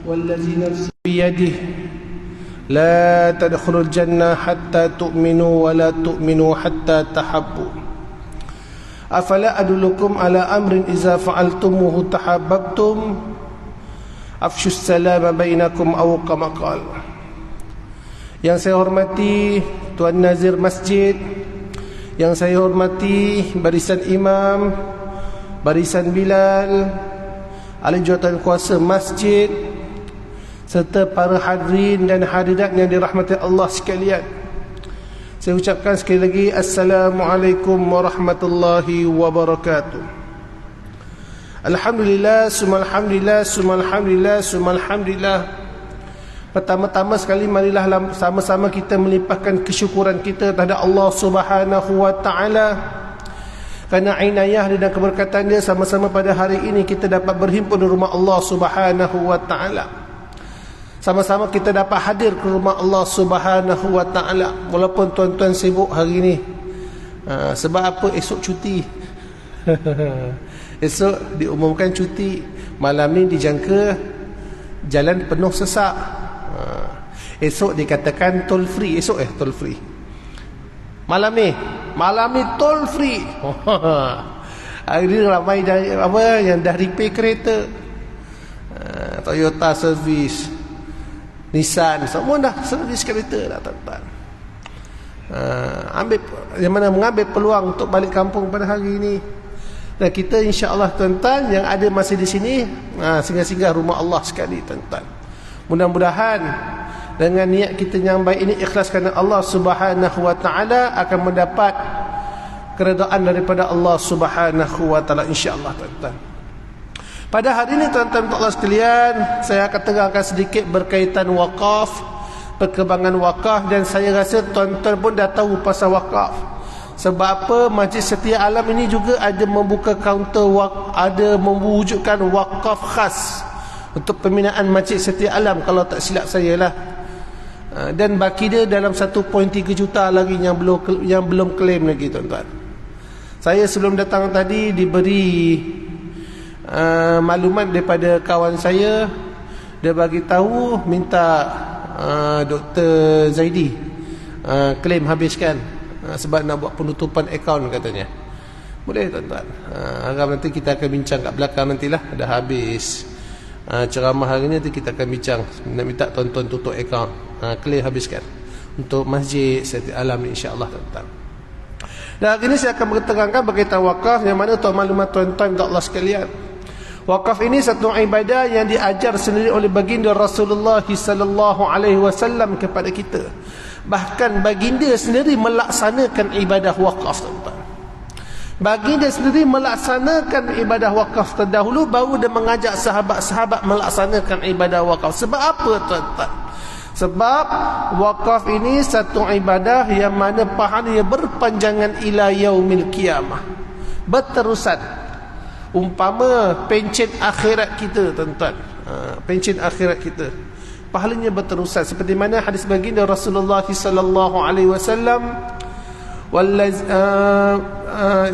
والذي نفسي بيده لا تدخلوا الجنة حتى تؤمنوا ولا تؤمنوا حتى تحبوا أفلا أدلكم على أمر إذا فعلتموه تحببتم أفشوا السلام بينكم أو كما قال. Yang saya hormati Tuan Nazir Masjid, yang saya hormati barisan imam, barisan Bilal, ahli jawatan kuasa masjid, serta para hadirin dan hadirat yang dirahmati Allah sekalian. Saya ucapkan sekali lagi Assalamualaikum warahmatullahi wabarakatuh. Alhamdulillah, summa alhamdulillah, summa alhamdulillah, summa alhamdulillah. Pertama-tama sekali marilah sama-sama kita melimpahkan kesyukuran kita terhadap Allah Subhanahu wa taala. Kerana inayah dia dan keberkatan dia, sama-sama pada hari ini kita dapat berhimpun di rumah Allah Subhanahu wa taala. Sama-sama kita dapat hadir ke rumah Allah Subhanahu wa taala. Walaupun tuan-tuan sibuk hari ini. Sebab apa? Esok cuti. Esok diumumkan cuti. Malam ni dijangka jalan penuh sesak. Esok dikatakan toll free. Esok toll free. Malam ni toll free. Hari ni ramai yang dah repair kereta. Toyota service, Nissan, semua dah servis kereta dah, tuan-tuan. Mengambil peluang untuk balik kampung pada hari ini. Dan kita insya-Allah, tuan-tuan yang ada masih di sini, singgah-singgah rumah Allah sekali, tuan-tuan. Mudah-mudahan dengan niat kita yang baik ini, ikhlas kerana Allah Subhanahu wa taala, akan mendapat keredaan daripada Allah Subhanahu wa taala, insya-Allah, tuan-tuan. Pada hari ini, tuan-tuan Allah sekalian, saya akan terangkan sedikit berkaitan wakaf, perkembangan wakaf. Dan saya rasa tuan-tuan pun dah tahu pasal wakaf. Sebab apa? Majlis Setia Alam ini juga ada membuka kaunter ada mewujudkan wakaf khas untuk pembinaan Masjid Setia Alam, kalau tak silap saya lah. Dan baki dia dalam 1.3 juta lagi yang belum claim lagi, tuan-tuan. Saya sebelum datang tadi diberi maklumat daripada kawan saya. Dia bagi tahu minta Dr. Zaidi claim habiskan, sebab nak buat penutupan akaun katanya. Boleh, tuan-tuan. Harap nanti kita akan bincang kat belakang nantilah. Dah habis ceramah hari ni, nanti kita akan bincang. Nak minta tuan-tuan tutup akaun, clear habiskan untuk Masjid Setia Alam, insya-Allah, tuan-tuan. Dan hari ini saya akan berterangkan berkaitan wakaf, yang mana maklumat tuan-tuan dan Allah sekalian. Wakaf ini satu ibadah yang diajar sendiri oleh baginda Rasulullah sallallahu alaihi wasallam kepada kita. Bahkan baginda sendiri melaksanakan ibadah wakaf, tuan-tuan. Baginda sendiri melaksanakan ibadah wakaf terdahulu, baru dia mengajak sahabat-sahabat melaksanakan ibadah wakaf. Sebab apa, tuan-tuan? Sebab wakaf ini satu ibadah yang mana pahalanya berpanjangan ila yaumil qiyamah, berterusan. Umpama pencen akhirat kita, tuan-tuan. Pencen akhirat kita, pahalanya berterusan. Seperti mana hadis baginda Rasulullah sallallahu alaihi wasallam,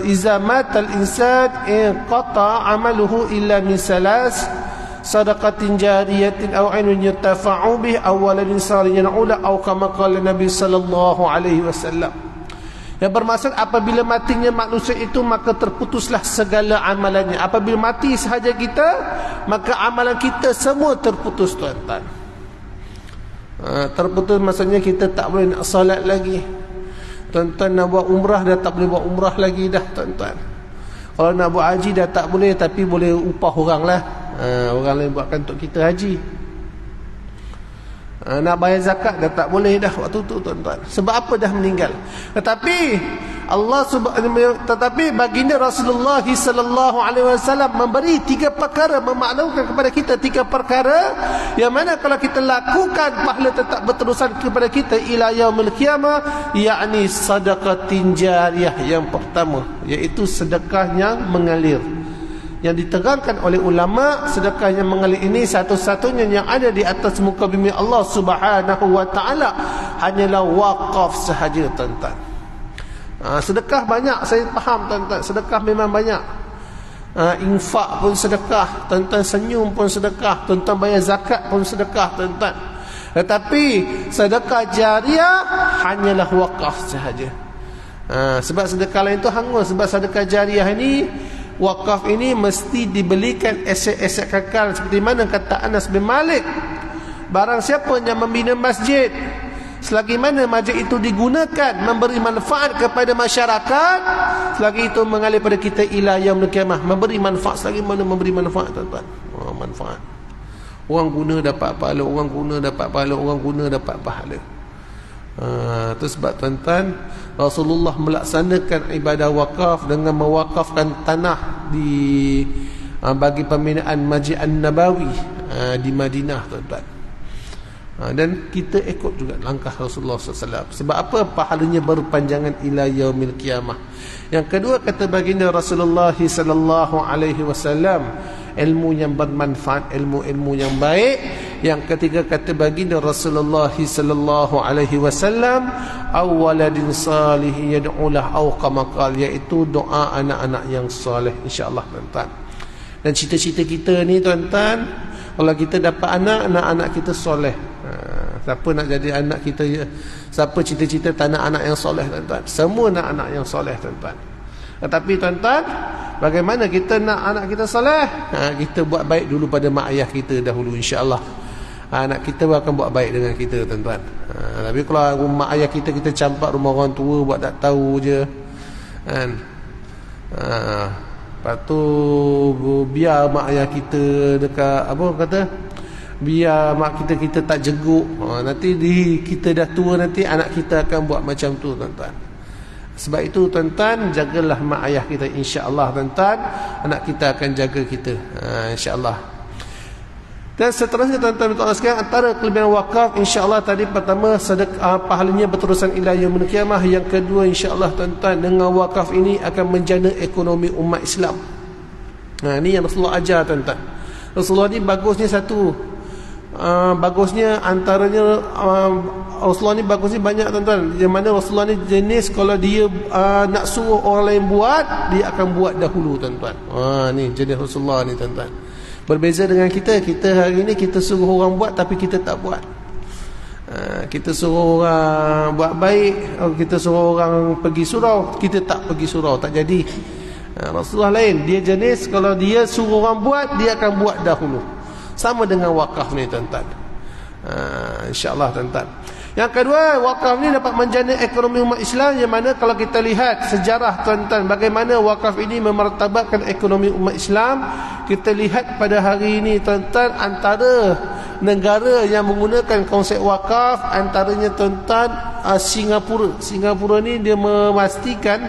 iza matal insan inqata amaluhu illa min salas, sadaqatin jariyatin aw ilmin yuntafa'u bih aw waladin salihin ula aw kama qala Nabi sallallahu alaihi wasallam. Yang bermaksud apabila matinya manusia itu, maka terputuslah segala amalannya. Apabila mati sahaja kita, maka amalan kita semua terputus, tuan-tuan. Terputus maksudnya kita tak boleh nak salat lagi. Tuan-tuan nak buat umrah dah tak boleh buat umrah lagi dah, tuan-tuan. Kalau nak buat haji dah tak boleh, tapi boleh upah orang lah. Orang lain buatkan untuk kita haji. Nak bayar zakat dah tak boleh dah waktu tu, tuan-tuan. Sebab apa? Dah meninggal. Tetapi baginda Rasulullah sallallahu alaihi wasallam memberi 3 perkara, memaklumkan kepada kita 3 perkara yang mana kalau kita lakukan, pahala tetap berterusan kepada kita ila yaumil qiyamah, yakni sedekatin jariyah. Yang pertama iaitu sedekah yang mengalir. Yang diterangkan oleh ulama, sedekah yang mengalir ini satu-satunya yang ada di atas muka bumi Allah Subhanahu wa taala hanyalah wakaf sahaja, tuan-tuan. Sedekah banyak, saya faham, tuan-tuan. Sedekah memang banyak. infak pun sedekah, tuan-tuan senyum pun sedekah, tuan-tuan bayar zakat pun sedekah, tuan-tuan. Tetapi sedekah jariah hanyalah wakaf sahaja. Sebab sedekah lain tu hangus. Sebab sedekah jariah ini, wakaf ini mesti dibelikan aset-aset kekal. Seperti mana kata Anas bin Malik, barang siapa yang membina masjid, selagi mana masjid itu digunakan memberi manfaat kepada masyarakat, selagi itu mengalir pada kita ila yaumil qiyamah. Memberi manfaat, selagi mana memberi manfaat, tuan-tuan. Manfaat. Orang guna dapat pahala, orang guna dapat pahala, orang guna dapat pahala. Itu sebab, tuan-tuan, Rasulullah melaksanakan ibadah wakaf dengan mewakafkan tanah di bagi pembinaan Masjid An-Nabawi di Madinah, tuan-tuan. Dan kita ikut juga langkah Rasulullah SAW. Sebab apa? Pahalanya berpanjangan ila yaumil qiyamah. Yang kedua, kata baginda Rasulullah SAW, ilmu yang bermanfaat, ilmu-ilmu yang baik. Yang ketiga, kata baginda Rasulullah SAW, awaladin salih yad'ulah aw kama qala, iaitu doa anak-anak yang soleh, insya-Allah, tuan-tuan. Dan cita-cita kita ni, tuan-tuan, kalau kita dapat anak kita soleh. Siapa nak jadi anak kita? Siapa cita-cita tak nak anak yang soleh, tuan-tuan? Semua nak anak yang soleh, tuan-tuan. Tetapi, tuan-tuan, bagaimana kita nak anak kita soleh? Kita buat baik dulu pada mak ayah kita dahulu, insya-Allah. Anak kita akan buat baik dengan kita, tuan-tuan. Tapi kalau mak ayah kita campak rumah orang tua, buat tak tahu je, kan? Lepas tu biar mak ayah kita dekat, apa kata, biar mak kita tak jeguk. Nanti kita dah tua, nanti anak kita akan buat macam tu, tuan-tuan. Sebab itu, tuan-tuan, jagalah mak ayah kita, insya-Allah, tuan-tuan. Anak kita akan jaga kita, insya-Allah. Dan seterusnya, tuan-tuan sekalian, antara kelebihan wakaf, insya-Allah, tadi pertama, pahalanya berterusan ila yaumil qiyamah. Yang kedua, insya-Allah, tuan-tuan, dengan wakaf ini akan menjana ekonomi umat Islam. Ini yang Rasulullah ajar, tuan-tuan. Rasulullah ni bagusnya satu, bagusnya antaranya, Rasulullah ni bagusnya banyak, tuan-tuan. Yang mana Rasulullah ni jenis, kalau dia nak suruh orang lain buat, dia akan buat dahulu, tuan-tuan. Ni jenis Rasulullah ni, tuan-tuan. Berbeza dengan kita hari ini, kita suruh orang buat tapi kita tak buat. Kita suruh orang buat baik, kita suruh orang pergi surau, kita tak pergi surau, tak jadi. Rasulullah lain, dia jenis kalau dia suruh orang buat, dia akan buat dahulu. Sama dengan wakaf ni, tuan-tuan. InsyaAllah, tuan-tuan. Yang kedua, wakaf ni dapat menjana ekonomi umat Islam. Yang mana kalau kita lihat sejarah, tuan-tuan, bagaimana wakaf ini memartabatkan ekonomi umat Islam. Kita lihat pada hari ini, tuan-tuan, antara negara yang menggunakan konsep wakaf, antaranya, tuan-tuan, Singapura. Singapura ni dia memastikan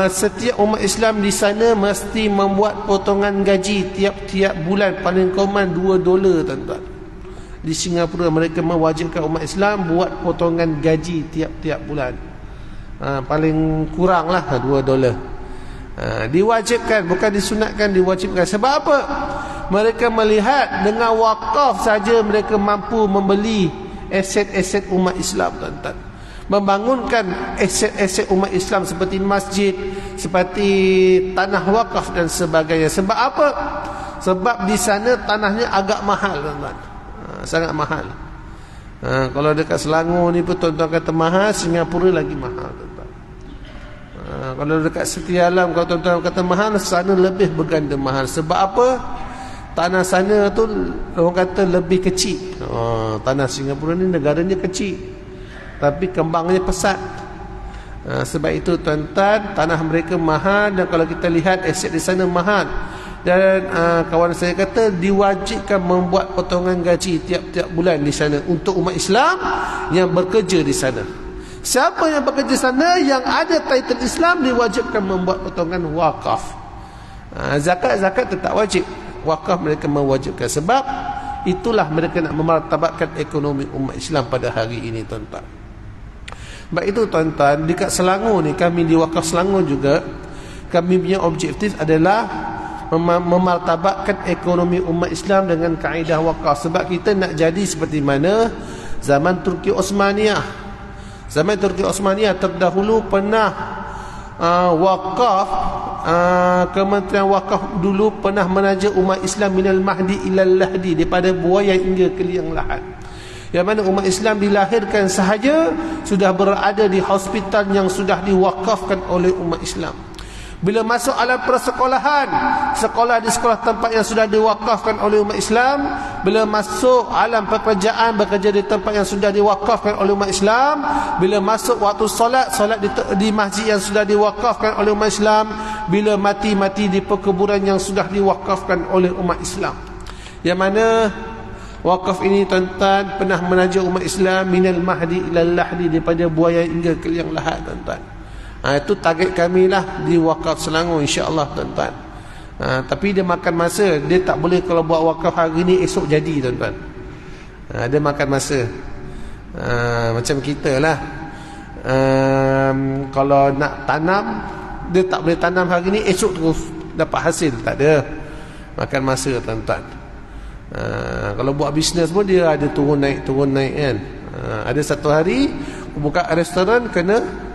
setiap umat Islam di sana mesti membuat potongan gaji tiap-tiap bulan, paling kurang $2, tuan-tuan. Di Singapura mereka mewajibkan umat Islam buat potongan gaji tiap-tiap bulan. Paling kurang lah $2. Diwajibkan, bukan disunatkan, diwajibkan. Sebab apa? Mereka melihat dengan wakaf saja mereka mampu membeli aset-aset umat Islam, tuan-tuan. Membangunkan aset-aset umat Islam seperti masjid, seperti tanah wakaf dan sebagainya. Sebab apa? Sebab di sana tanahnya agak mahal, tuan-tuan. Sangat mahal. Kalau dekat Selangor ni pun tuan-tuan kata mahal, Singapura lagi mahal, tuan-tuan. Kalau dekat Setia Alam, kalau tuan-tuan kata mahal, sana lebih berganda mahal. Sebab apa? Tanah sana tu orang kata lebih kecil. Tanah Singapura ni negaranya kecil, tapi kembangnya pesat. Sebab itu, tuan-tuan, tanah mereka mahal. Dan kalau kita lihat aset di sana mahal. Dan kawan saya kata diwajibkan membuat potongan gaji tiap-tiap bulan di sana untuk umat Islam yang bekerja di sana. Siapa yang bekerja di sana yang ada title Islam diwajibkan membuat potongan wakaf. Zakat tetap wajib, wakaf mereka mewajibkan. Sebab itulah mereka nak memartabatkan ekonomi umat Islam pada hari ini, tuan-tuan. Sebab itu, tuan-tuan, dekat Selangor ni, kami di Wakaf Selangor juga, kami punya objektif adalah memartabatkan ekonomi umat Islam dengan kaedah wakaf. Sebab kita nak jadi seperti mana zaman Turki Osmaniyah. Zaman Turki Osmaniyah terdahulu pernah wakaf Kementerian Wakaf dulu pernah menaja umat Islam minal mahdi ilal lahdi, daripada buaya hingga ke liang lahat. Yang mana umat Islam dilahirkan sahaja sudah berada di hospital yang sudah diwakafkan oleh umat Islam. Bila masuk alam persekolahan, sekolah di sekolah tempat yang sudah diwakafkan oleh umat Islam. Bila masuk alam pekerjaan, bekerja di tempat yang sudah diwakafkan oleh umat Islam. Bila masuk waktu solat, solat di masjid yang sudah diwakafkan oleh umat Islam. Bila mati di perkuburan yang sudah diwakafkan oleh umat Islam. Yang mana wakaf ini tuan-tuan pernah menaja umat Islam minal mahdi ilal lahdi, daripada buaya hingga ke liang lahat tuan-tuan. Itu target kami lah di Wakaf Selangor, insya-Allah tuan-tuan. Tapi dia makan masa. Dia tak boleh kalau buat wakaf hari ni esok jadi tuan-tuan. Dia makan masa. Macam kita lah. Kalau nak tanam, dia tak boleh tanam hari ni esok terus dapat hasil. Tak ada. Makan masa tuan-tuan. Kalau buat bisnes pun dia ada turun naik kan. Ada satu hari buka restoran kena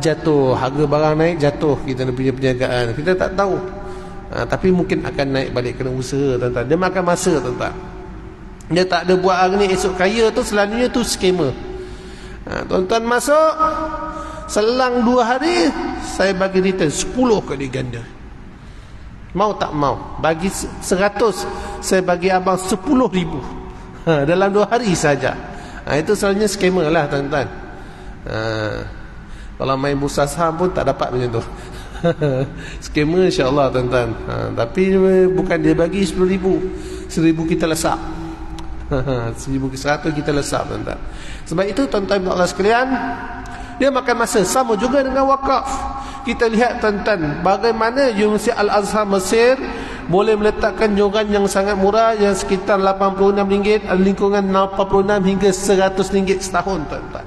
jatuh, harga barang naik, jatuh kita punya perniagaan, kita tak tahu. Tapi mungkin akan naik balik, kena usaha tuan-tuan. Dia makan masa tuan-tuan. Dia tak ada buat hari ni esok kaya tu, selalunya tu scammer. Tuan-tuan masuk, selang 2 hari saya bagi return 10 kali ganda. Mau tak mau, bagi 100 saya bagi abang 10,000 dalam 2 hari saja. Itu selalunya scammer lah tuan-tuan. Kalau main bursa saham pun tak dapat macam tu. Scammer insya-Allah tuan-tuan. Tapi bukan dia bagi 10,000, 1,000 kita lesap. 1,100 kita lesap tuan-tuan. Sebab itu tuan-tuan Allah sekalian, dia makan masa. Sama juga dengan wakaf. Kita lihat tuan-tuan bagaimana Universiti Al-Azhar Mesir boleh meletakkan joran yang sangat murah, yang sekitar RM86, lingkungan 86 hingga RM100 setahun tuan-tuan.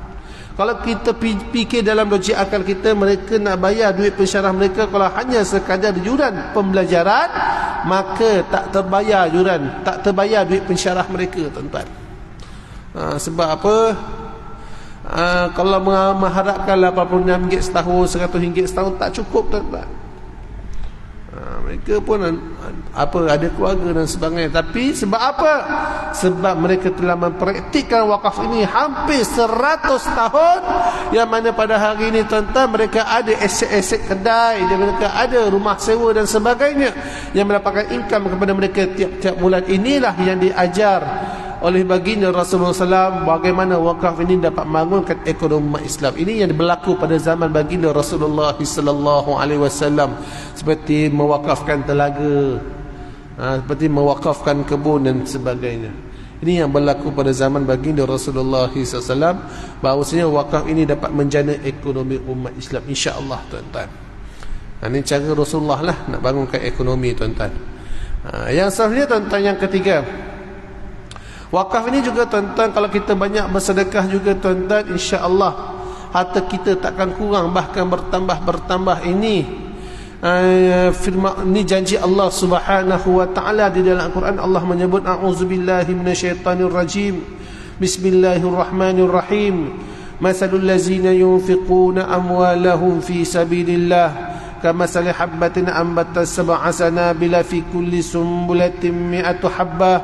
Kalau kita fikir dalam logik akal kita, mereka nak bayar duit pensyarah mereka kalau hanya sekadar yuran pembelajaran, maka tak terbayar yuran, tak terbayar duit pensyarah mereka tuan-tuan. Sebab apa? Kalau mengharapkan RM86 setahun, RM100 setahun, tak cukup tuan-tuan. Mereka pun ada keluarga dan sebagainya. Tapi sebab apa? Sebab mereka telah mempraktikkan wakaf ini hampir 100 tahun. Yang mana pada hari ini tuan-tuan, mereka ada aset-aset kedai, mereka ada rumah sewa dan sebagainya, yang mendapatkan income kepada mereka tiap-tiap bulan. Inilah yang diajar oleh baginda Rasulullah SAW, bagaimana wakaf ini dapat membangunkan ekonomi umat Islam. Ini yang berlaku pada zaman baginda Rasulullah SAW, seperti mewakafkan telaga, seperti mewakafkan kebun dan sebagainya. Ini yang berlaku pada zaman baginda Rasulullah SAW, bahawasanya wakaf ini dapat menjana ekonomi umat Islam, insya-Allah tuan-tuan. Ini cara Rasulullah lah nak bangunkan ekonomi tuan-tuan. Yang selanjutnya tuan-tuan, yang ketiga, wakaf ini juga tuan-tuan, kalau kita banyak bersedekah juga tuan-tuan, insya-Allah harta kita takkan kurang, bahkan bertambah. Ini janji Allah Subhanahu wa taala di dalam Al-Quran. Allah menyebut, a'udzubillahi minasyaitonirrajim, bismillahirrahmanirrahim, masalul ladzina yunfiquna amwalahum fi sabilillah kamasali habbatin ambatat sab'a sanabila fi kulli sumbulatin mi'atu habbah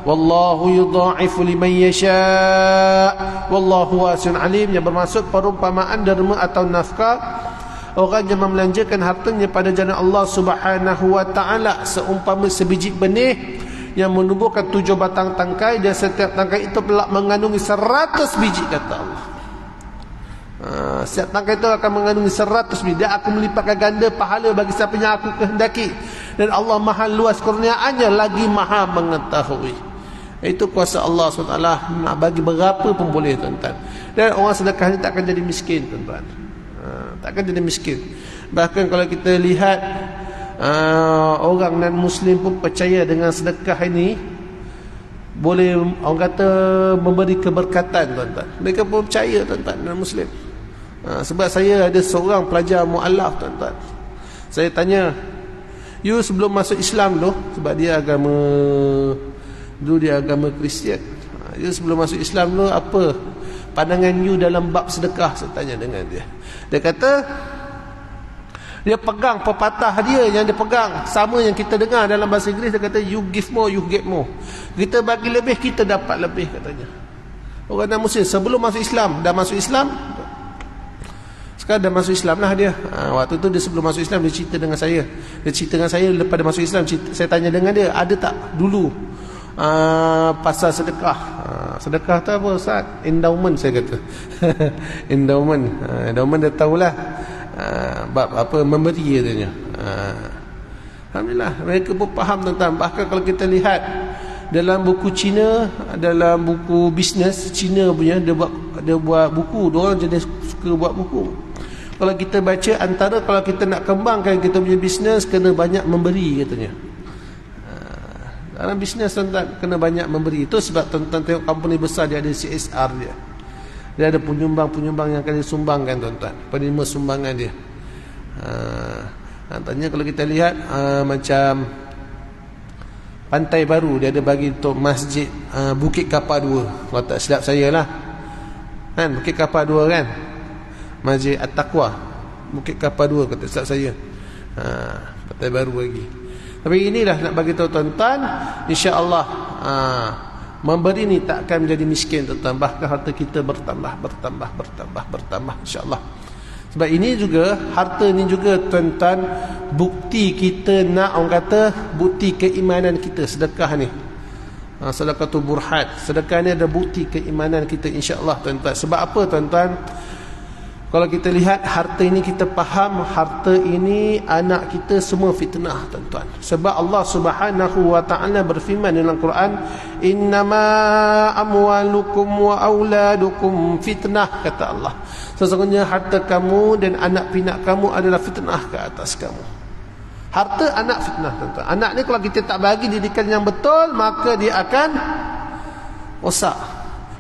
wallahu yudha'ifu liman yasha' wallahu wasi'un alim. Yang bermaksud perumpamaan derma atau nafkah orang yang membelanjakan hartanya pada jalan Allah Subhanahu wa taala seumpama sebiji benih yang menumbuhkan 7 batang tangkai, dan setiap tangkai itu pelak mengandungi 100 biji, kata Allah. Setiap tangkai itu akan mengandungi 100 biji. Dia akan melipatkan ganda pahala bagi siapa yang aku kehendaki, dan Allah maha luas kurniaannya, lagi maha mengetahui. Itu kuasa Allah SWT. Nak bagi berapa pun boleh tuan-tuan. Dan orang sedekah ni tak akan jadi miskin tuan-tuan. Tak akan jadi miskin. Bahkan kalau kita lihat orang non-Muslim pun percaya dengan sedekah ini boleh, orang kata, memberi keberkatan tuan-tuan. Mereka pun percaya tuan-tuan, non-Muslim. Sebab saya ada seorang pelajar mu'alaf tuan-tuan. Saya tanya, you sebelum masuk Islam dulu, sebab dia agama Kristian, you sebelum masuk Islam dulu, apa pandangan you dalam bab sedekah? Saya tanya dengan dia. Dia kata, Dia pegang pepatah dia yang dia pegang, sama yang kita dengar dalam bahasa Inggeris, dia kata you give more, you get more. Kita bagi lebih, kita dapat lebih, katanya. Orang non-Muslim sebelum masuk Islam, dah masuk Islam, sekarang dah masuk Islam lah dia. Waktu tu dia sebelum masuk Islam, dia cerita dengan saya. Dia cerita dengan saya lepas dia masuk Islam. Saya tanya dengan dia, ada tak dulu pasal sedekah? Sedekah tu apa Ustaz? Endowment, saya kata. Endowment. Endowment dia tahulah. Bab apa, memberi katanya. Alhamdulillah mereka pun faham tentang. Bahkan kalau kita lihat dalam buku Cina, dalam buku bisnes Cina punya, dia buat buku. Diorang jenis suka buat buku. Kalau kita baca, antara kalau kita nak kembangkan kita punya bisnes, kena banyak memberi katanya. Dalam bisnes tuan-tuan kena banyak memberi. Itu sebab tuan-tuan tengok company besar, dia ada CSR dia. Dia ada penyumbang-penyumbang yang akan disumbangkan tuan-tuan, penerima sumbangan dia. Tanya kalau kita lihat macam Pantai Baru, dia ada bagi untuk masjid Bukit Kapar 2, kalau tak silap saya lah kan, Bukit Kapar 2 kan, Masjid At-Taqwa Bukit Kapar 2 kata silap saya. Pantai Baru lagi. Tapi inilah nak bagi tahu tuan-tuan, insya-Allah memberi ni tak akan menjadi miskin tuan-tuan, bahkan harta kita bertambah insya-Allah. Sebab ini juga, harta ni juga tuan-tuan, bukti kita nak, orang kata bukti keimanan kita. Sedekah ni, sedekah tu burhat, sedekah ni ada bukti keimanan kita insya-Allah tuan-tuan. Sebab apa tuan-tuan? Kalau kita lihat harta ini, kita faham harta ini anak kita semua fitnah tuan-tuan. Sebab Allah Subhanahu wa taala berfirman dalam Quran, innama amwalukum wa auladukum fitnah, kata Allah. Sesungguhnya harta kamu dan anak pinak kamu adalah fitnah ke atas kamu. Harta anak fitnah tuan-tuan. Anak ni kalau kita tak bagi didikan yang betul, maka dia akan rosak.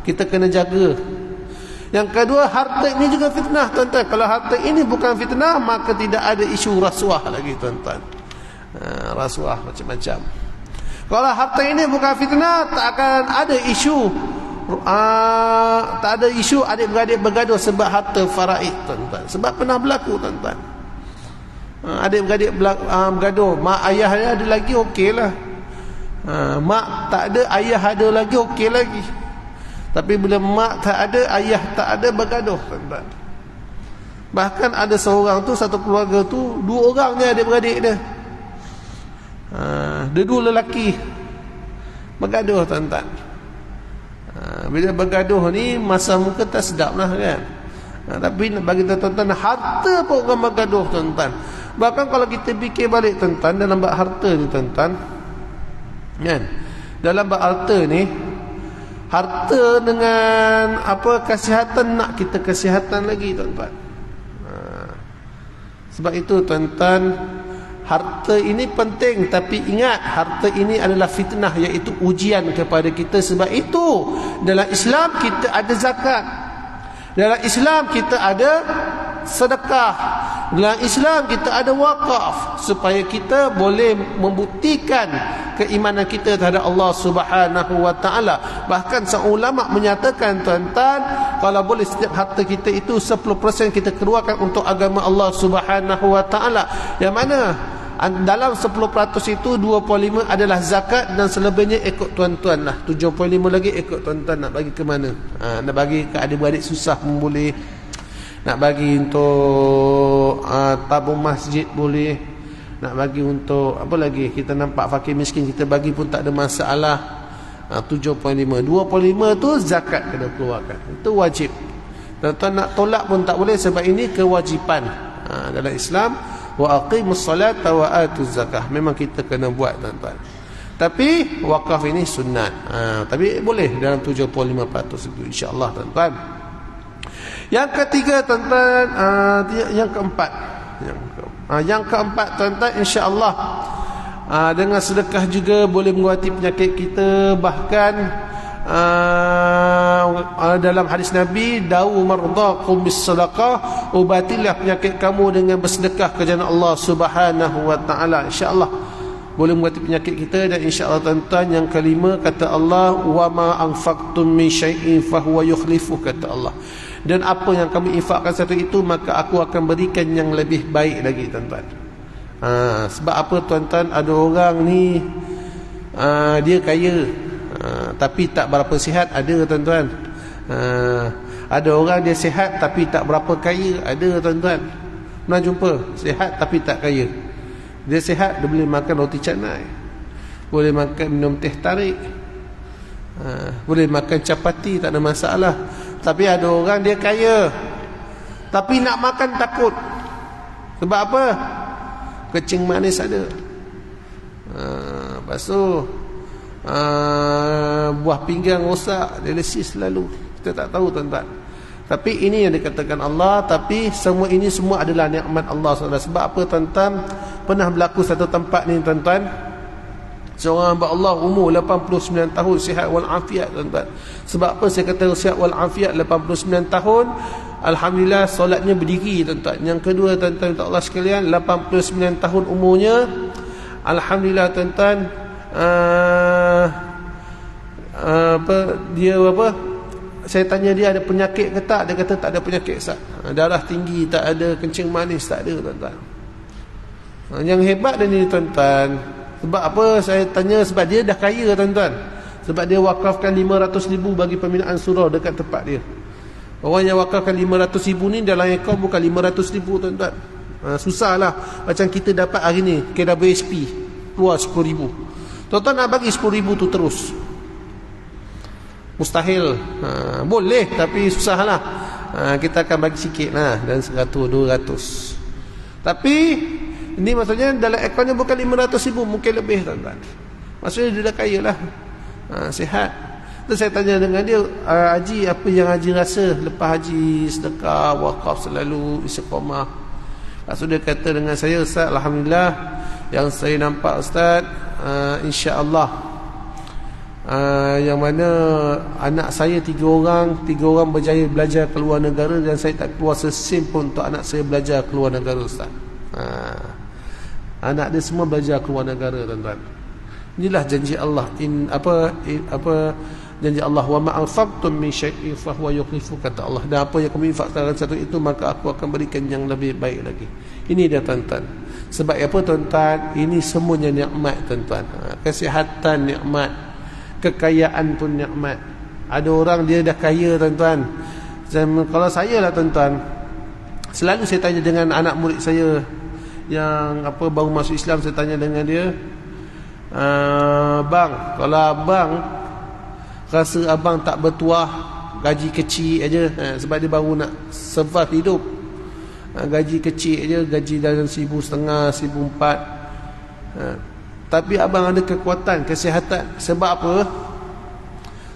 Kita kena jaga. Yang kedua, harta ini juga fitnah tuan-tuan. Kalau harta ini bukan fitnah, maka tidak ada isu rasuah lagi tuan-tuan. Rasuah macam-macam. Kalau harta ini bukan fitnah, tak akan ada isu tak ada isu adik-beradik bergaduh sebab harta faraid tuan-tuan. Sebab pernah berlaku tuan-tuan. Adik-beradik bergaduh, mak ayah ada lagi okeylah. Mak tak ada, ayah ada lagi okey lagi. Tapi bila mak tak ada, ayah tak ada, bergaduh tuan-tuan. Bahkan ada seorang tu, satu keluarga tu, 2 orang je adik-beradik dia. Dia 2 lelaki bergaduh tuan-tuan. Bila bergaduh ni, masa muka tak sedap lah kan. Tapi bagi tuan-tuan, harta pun orang bergaduh tuan-tuan. Bahkan kalau kita fikir balik tuan-tuan, dalam bab harta ni tuan-tuan kan, dalam bab harta ni, harta dengan apa, kesihatan, nak kita kesihatan lagi tuan-tuan. Sebab itu tuan-tuan, harta ini penting, tapi ingat, harta ini adalah fitnah, iaitu ujian kepada kita. Sebab itu dalam Islam kita ada zakat, dalam Islam kita ada sedekah, dalam Islam kita ada wakaf, supaya kita boleh membuktikan keimanan kita terhadap Allah Subhanahu wa taala. Bahkan seorang ulama menyatakan tuan-tuan, kalau boleh setiap harta kita itu 10% kita keluarkan untuk agama Allah Subhanahu wa taala. Yang mana dalam 10% itu 25 adalah zakat, dan selebihnya ikut tuan-tuan lah. 75 lagi ikut tuan-tuan nak bagi ke mana. Nak bagi ke adik-beradik susah pun boleh, nak bagi untuk tabung masjid boleh, nak bagi untuk apa lagi, kita nampak fakir miskin kita bagi pun tak ada masalah. 7.5, 25 tu zakat kena keluarkan, itu wajib. Tuan-tuan nak tolak pun tak boleh, sebab ini kewajipan dalam Islam. Wa aqimus salata wa atuz zakah, memang kita kena buat tuan-tuan. Tapi wakaf ini sunat. Tapi boleh dalam 75% itu insya-Allah tuan-tuan. Yang ketiga tuan-tuan, yang keempat tuan-tuan, insya-Allah dengan sedekah juga boleh mengubati penyakit kita. Bahkan dalam hadis Nabi, da'u mardaqum bis sadaqah, ubatilah penyakit kamu dengan bersedekah ke jalan Allah Subhanahu wa taala. Insya-Allah boleh mengobati penyakit kita. Dan insya-Allah tuan-tuan, yang kelima kata Allah, wa ma anfaqtum min syai'in fahuwa yukhlifu, kata Allah. Dan apa yang kamu infakkan satu itu, maka aku akan berikan yang lebih baik lagi, tuan-tuan. Sebab apa tuan-tuan, ada orang ni dia kaya tapi tak berapa sihat, ada tuan-tuan. Ada orang dia sihat tapi tak berapa kaya, ada tuan-tuan. Pernah jumpa sihat tapi tak kaya. Dia sihat, dia boleh makan roti canai, boleh makan minum teh tarik, boleh makan capati, tak ada masalah. Tapi ada orang dia kaya tapi nak makan takut. Sebab apa? Kecing manis ada. Lepas tu buah pinggang rosak, dialisis selalu. Kita tak tahu tuan-tuan. Tapi ini yang dikatakan Allah. Tapi semua ini semua adalah nikmat Allah SWT. Sebab apa tuan-tuan? Pernah berlaku satu tempat ni tuan-tuan, seorang hamba Allah umur 89 tahun, sihat walafiat tuan-tuan. Sebab apa saya kata sihat walafiat? 89 tahun, alhamdulillah solatnya berdiri tuan-tuan. Yang kedua tuan-tuan Allah sekalian, 89 tahun umurnya, alhamdulillah tuan-tuan, saya tanya dia ada penyakit ke tak, dia kata tak ada penyakit sah. Darah tinggi tak ada, kencing manis tak ada tuan-tuan. Yang hebat dia ni tuan-tuan, sebab apa saya tanya? Sebab dia dah kaya tuan-tuan. Sebab dia wakafkan 500,000 bagi pembinaan surau dekat tempat dia. Orang yang wakafkan 500,000 ni dalam akaun bukan 500,000 tuan-tuan. Susahlah. Macam kita dapat hari ni KWSP keluar 10,000. Tuan-tuan nak bagi 10,000 tu terus, mustahil. Boleh tapi susahlah. Kita akan bagi sikit lah, dan 100, 200. Tapi ini maksudnya dalam akunnya bukan 500,000, mungkin lebih tuan-tuan. Maksudnya dia dah kaya lah, sihat. Terus saya tanya dengan dia, Haji, apa yang Haji rasa lepas Haji sedekah, wakaf selalu, istiqamah? Lepas tu dia kata dengan saya, Ustaz, alhamdulillah, yang saya nampak Ustaz, insya-Allah, yang mana anak saya 3 orang berjaya belajar ke luar negara, dan saya tak keluar sesen pun untuk anak saya belajar ke luar negara, Ustaz. Anak dia semua belajar ke luar negara tuan-tuan. Inilah janji Allah. Janji Allah, wa ma anfaqtum min syai'in fa huwa yukhlifu, kata Allah. Dan apa yang kamu infakkan satu itu, maka aku akan berikan yang lebih baik lagi. Ini dia tuan-tuan. Sebab apa tuan-tuan? Ini semuanya nikmat tuan-tuan. Kesihatan nikmat, kekayaan pun nikmat. Ada orang dia dah kaya tuan-tuan. Kalau saya lah tuan-tuan, selalu saya tanya dengan anak murid saya yang baru masuk Islam, saya tanya dengan dia, bang, kalau abang rasa abang tak bertuah, gaji kecil aja, sebab dia baru nak survive hidup, gaji kecil aja, gaji dalam 1,500, 1,400, tapi abang ada kekuatan, kesihatan. Sebab apa?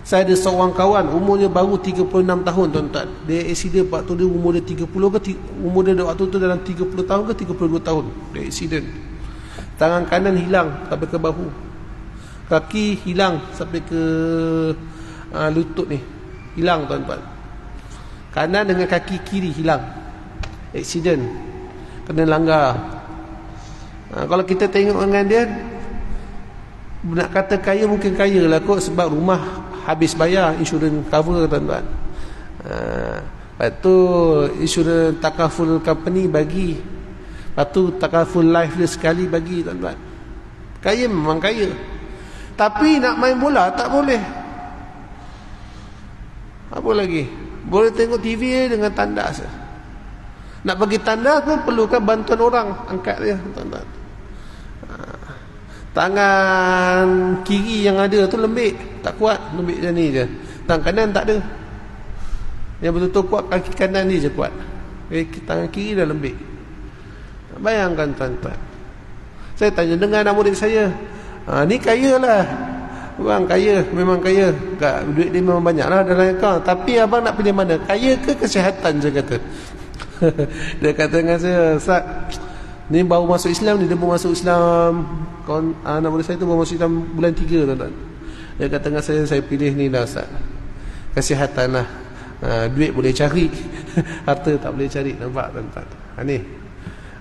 Saya ada seorang kawan, umurnya baru 36 tahun tuan-tuan. Dia accident waktu dia umur dia 30 ke, umur dia waktu tu dalam 30 tahun ke 32 tahun. Dia accident. Tangan kanan hilang sampai ke bahu, kaki hilang sampai ke lutut ni, hilang tuan-tuan. Kanan dengan kaki kiri hilang. Accident, kena langgar. Kalau kita tengok dengan dia, nak kata kaya mungkin kaya lah kot, sebab rumah habis bayar, insurans cover tuan-tuan. Lepas tu insurans takaful company bagi, lepas tu takaful life dia sekali bagi tuan-tuan. Kaya memang kaya, tapi nak main bola tak boleh. Apa lagi? Boleh tengok TV dengan tandas. Nak bagi tandas pun perlukan bantuan orang angkat dia tuan-tuan. Tangan kiri yang ada tu lembik, tak kuat, lembik macam ni je. Tangan kanan tak ada. Yang betul-betul kuat kaki kanan ni je kuat. Tangan kiri dah lembik. Bayangkan tuan-tuan. Saya tanya dengan anak murid saya, ni kaya lah. Abang kaya, memang kaya. Duit dia memang banyak lah dalam akaun. Tapi abang nak pilih mana? Kaya ke kesihatan, saya kata. Dia kata dengan saya, Ustaz, ni baru masuk Islam ni, dia baru masuk Islam. Anak murid saya tu baru masuk Islam bulan 3 tuan-tuan. Dia kata dengan saya pilih ni lah Ustaz, kesihatan lah. Duit boleh cari, harta tak boleh cari. Nampak tuan-tuan? Ni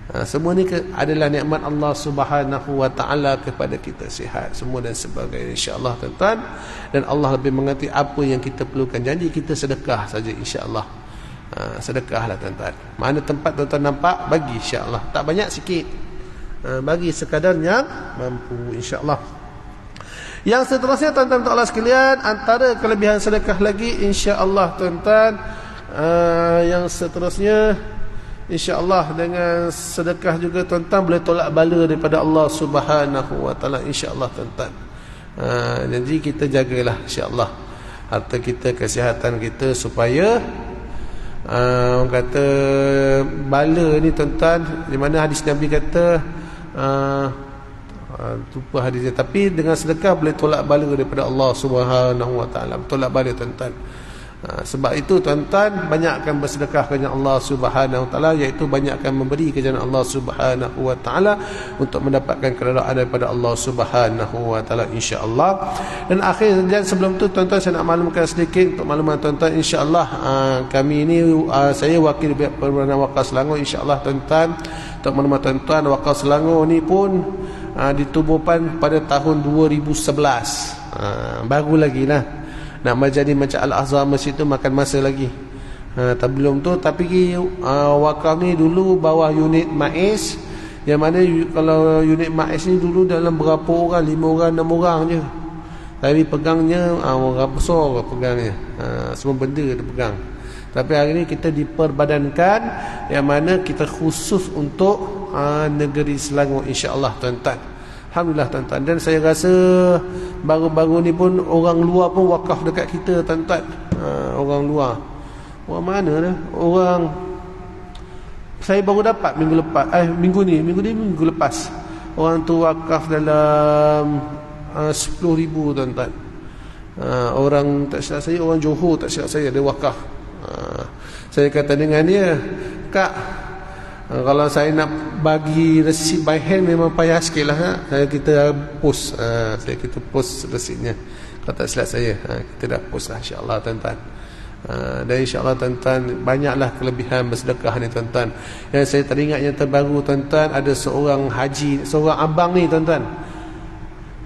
Semua ni adalah nikmat Allah Subhanahu wa taala kepada kita, sihat semua dan sebagainya, insya-Allah tuan-tuan. Dan Allah lebih mengerti apa yang kita perlukan. Janji kita sedekah saja, insya-Allah. Sedekahlah tuan-tuan. Mana tempat tuan-tuan nampak, bagi, insya-Allah. Tak banyak, sikit. Bagi sekadar yang mampu, insya-Allah. Yang seterusnya tuan-tuan Allah sekalian, antara kelebihan sedekah lagi, insya-Allah tuan-tuan, yang seterusnya, insya-Allah dengan sedekah juga tuan-tuan boleh tolak bala daripada Allah Subhanahu wa taala, insya-Allah tuan-tuan. Jadi kita jagalah, insya-Allah, harta kita, kesihatan kita, supaya orang kata bala ni tuan-tuan, di mana hadis Nabi kata lupa hadisnya, tapi dengan sedekah boleh tolak bala daripada Allah Subhanahu wa taala, tolak bala tuan-tuan. Sebab itu tuan-tuan, banyakkan bersedekah ke jalan Allah Subhanahu wa taala, iaitu banyakkan memberi ke jalan Allah Subhanahu wa taala untuk mendapatkan keredaan daripada Allah Subhanahu wa taala, insya-Allah. Dan akhir dan sebelum tu tuan-tuan, saya nak maklumkan sedikit untuk makluman tuan-tuan, insya-Allah kami ini, saya wakil Perhimpunan Wakaf Selangor, insya-Allah tuan-tuan. Untuk makluman tuan-tuan, Wakaf Selangor ni pun ditubuhkan pada tahun 2011. Baru lagi lah. Nak menjadi macam Al-Azhar Masjid tu makan masa lagi. Belum tu, tapi wakaf ni dulu bawah unit MAIS, yang mana kalau unit MAIS ni dulu dalam berapa orang, 5 orang 6 orang je. Tapi pegangnya orang besar pegangnya. Semua benda dia pegang. Tapi hari ni kita diperbadankan, yang mana kita khusus untuk negeri Selangor, insya-Allah tuan-tuan. Alhamdulillah tuan-tuan. Dan saya rasa baru-baru ni pun orang luar pun wakaf dekat kita tuan-tuan. Orang luar. Orang mana dah? Orang, saya baru dapat minggu lepas. Orang tu wakaf dalam 10,000 tuan-tuan. Orang tak silap saya, orang Johor tak silap saya, dia wakaf. Saya kata dengan dia, "Kak, kalau saya nak bagi resit by hand memang payah sikit lah. Kita post, kita post resitnya. Kalau tak silap saya, kita dah post lah, insya-Allah tuan-tuan. Dan insya-Allah tuan-tuan, banyaklah kelebihan bersedekah ni tuan-tuan. Yang saya teringat yang terbaru tuan-tuan, ada seorang haji, seorang abang ni tuan-tuan.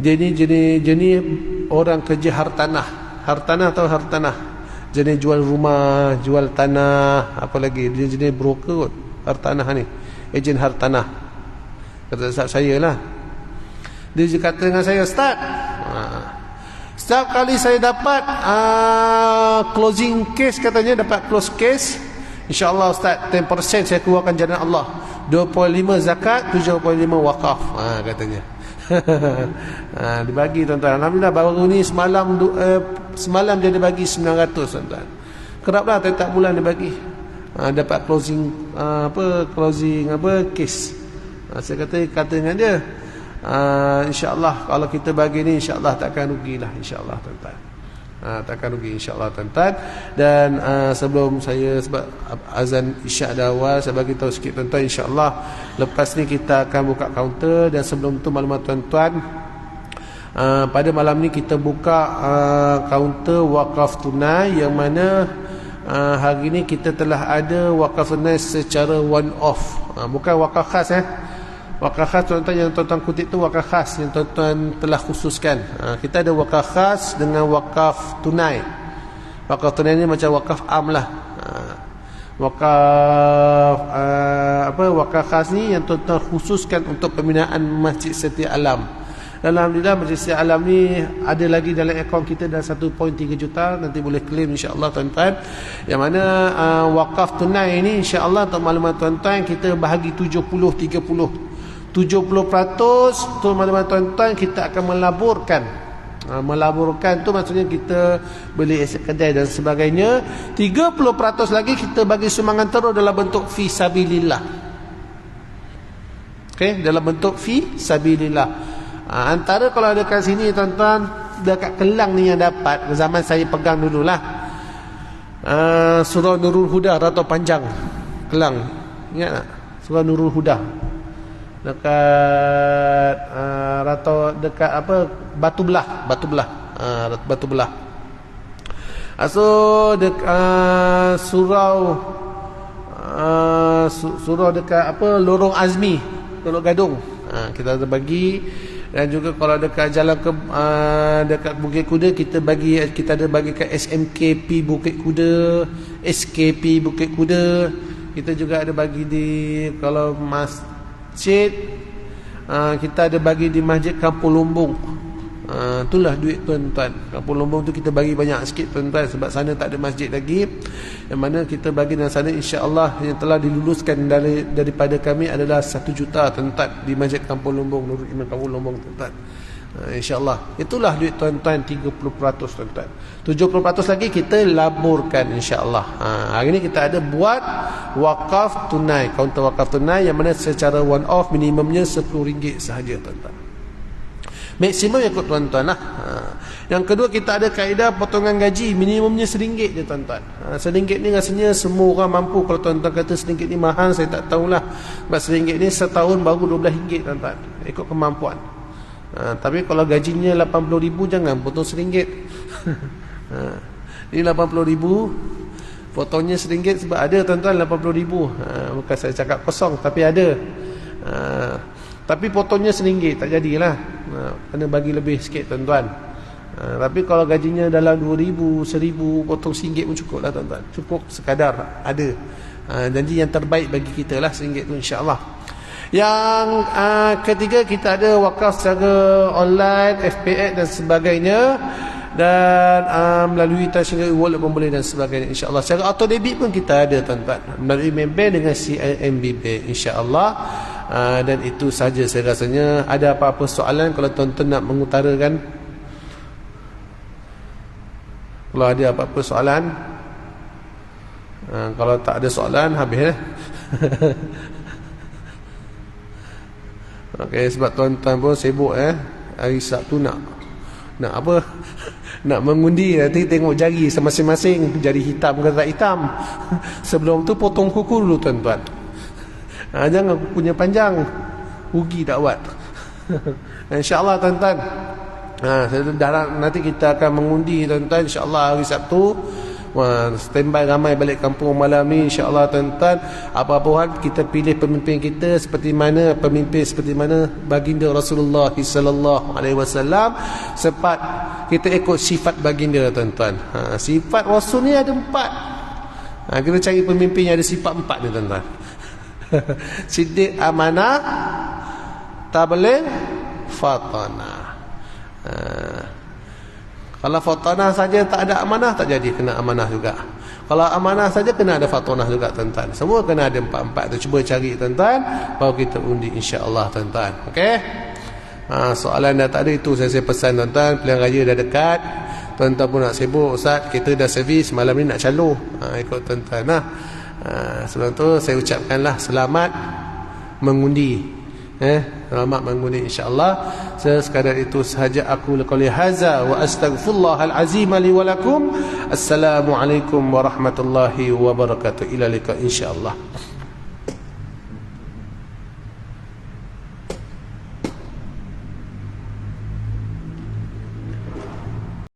Dia ni orang kerja hartanah. Hartanah tahu hartanah? Jenis jual rumah, jual tanah, apa lagi? Dia jenis broker kot. Hartanah ni, ejen hartanah. Kata Ustaz saya lah. Dia kata dengan saya, "Ustaz, setiap kali saya dapat closing case," katanya dapat close case, "insya-Allah Ustaz 10% saya keluarkan jalan Allah, 2.5 zakat, 7.5 wakaf," katanya. Dibagi tuan-tuan. Alhamdulillah baru ni semalam dia bagi 900 tuan-tuan. Keraplah tiap bulan dia bagi. Dapat closing case. Saya kata dengan dia, insya-Allah kalau kita bagi ni, insya-Allah takkan rugilah, insya-Allah tuan-tuan. Takkan rugi, insya-Allah tuan-tuan. Dan sebelum saya, sebab azan Isyak dah awal, saya bagi tahu sikit tuan-tuan, insya-Allah lepas ni kita akan buka kaunter. Dan sebelum tu maklumat tuan-tuan, pada malam ni kita buka kaunter wakaf tunai, yang mana hari ni kita telah ada wakaf tunai secara one off. Bukan wakaf khas. Wakaf khas tuan-tuan, yang tuan-tuan kutip tu wakaf khas yang tuan-tuan telah khususkan. Kita ada wakaf khas dengan wakaf tunai. Wakaf tunai ni macam wakaf am lah. Wakaf khas ni yang tuan-tuan khususkan untuk pembinaan Masjid Setia Alam. Alhamdulillah Masjid Setia Alam ni ada lagi dalam akaun kita dah 1.3 juta. Nanti boleh claim, insya-Allah tuan-tuan. Yang mana wakaf tunai ni, insya-Allah untuk maklumat tuan-tuan, kita bahagi 70-30. 70% tu maklumat tuan-tuan, kita akan melaburkan. Melaburkan tu maksudnya kita beli aset kedai dan sebagainya. 30% lagi kita bagi sumbangan terus dalam bentuk fi sabilillah. Okey, dalam bentuk fi sabilillah. Antara kalau ada kat sini tuan-tuan, dekat Kelang ni yang dapat, zaman saya pegang dululah, Surah Nurul Huda Rato Panjang Kelang, ingat tak? Surah Nurul Huda dekat Rato, dekat apa, Batu Belah. So surau surau dekat apa, Lorong Azmi, Teluk Gadung, kita ada bagi. Dan juga kalau dekat jalan ke dekat Bukit Kuda, kita ada bagi kat SMKP Bukit Kuda, SKP Bukit Kuda. Kita juga ada bagi di, kalau masjid, kita ada bagi di Masjid Kampung Lombong. Itulah duit tuan-tuan. Kampung Lombong tu kita bagi banyak sikit tuan-tuan, sebab sana tak ada masjid lagi. Yang mana kita bagi dalam sana, insya-Allah yang telah diluluskan daripada kami adalah 1 juta tuan-tuan di Masjid Kampung Lombong, Nurul Iman Kampung Lombong tuan-tuan. InsyaAllah itulah duit tuan-tuan 30% tuan-tuan. 70% lagi kita laburkan insyaAllah. Hari ni kita ada buat wakaf tunai, kaunter wakaf tunai, yang mana secara one off minimumnya RM10 sahaja tuan-tuan. Maksimum yang ikut tuan-tuan lah. Yang kedua, kita ada kaedah potongan gaji, minimumnya RM1 je tuan-tuan. RM1 ni rasanya semua orang mampu. Kalau tuan-tuan kata RM1 ni mahal, saya tak tahulah. Sebab RM1 ni setahun baru RM12 tuan-tuan, ikut kemampuan. Tapi kalau gajinya RM80,000, jangan potong RM1. Ini RM80,000, potongnya RM1 sebab ada tuan-tuan RM80,000. Bukan saya cakap kosong, tapi ada. Tapi potongnya RM1, tak jadilah. Kena bagi lebih sikit tuan-tuan. Tapi kalau gajinya dalam RM2,000, RM1,000, potong RM1 pun cukup lah tuan-tuan. Cukup sekadar ada. Janji yang terbaik bagi kita lah RM1 tu, insyaAllah. Yang ketiga, kita ada wakaf secara online, FPX dan sebagainya. Dan melalui Tashinga Wallet pun boleh dan sebagainya, insyaAllah. Secara auto debit pun kita ada tuan-tuan, melalui Maybank dengan CIMB Bank, insyaAllah. Dan itu saja saya rasanya. Ada apa-apa soalan kalau tuan-tuan nak mengutarakan? Kalau ada apa-apa soalan, kalau tak ada soalan, habis. Okey, sebab tuan-tuan pun sibuk hari Sabtu nak apa? Nak mengundi, nanti tengok jari masing-masing, jari hitam ke tak hitam. Sebelum tu potong kuku dulu tuan-tuan. Jangan kukunya panjang, rugi dakwat. InsyaAllah tuan-tuan. Nanti kita akan mengundi tuan-tuan, insyaAllah hari Sabtu. Standby ramai balik kampung malam ni, insyaAllah tuan-tuan. Apa-apa hal kita pilih pemimpin kita seperti mana, pemimpin seperti mana baginda Rasulullah sallallahu alaihi wasallam. Sebab kita ikut sifat baginda tuan-tuan. Sifat Rasul ni ada 4. Kita cari pemimpin yang ada sifat 4 ni tuan-tuan. Siddiq, amanah, tabligh, fatanah. Kalau fatanah saja tak ada amanah, tak jadi, kena amanah juga. Kalau amanah saja kena ada fatanah juga tuan-tuan. Semua kena ada 4-4 tu. Cuba cari tuan-tuan, baru kita undi insya-Allah tuan-tuan. Okey? Soalan dah tak ada, itu saya pesan tuan-tuan. Pilihan raya dah dekat. Tuan-tuan pun nak sibuk, Ustaz, kita dah servis, malam ni nak calo. Ikut tuan-tuan lah. Sebelum tu saya ucapkanlah selamat mengundi. Selamat mengundi insya-Allah. Sekadar itu sahaja aku qouli hadza wa astaghfirullahal azim li wa lakum. Assalamualaikum warahmatullahi wabarakatuh. Ila liqa insya-Allah.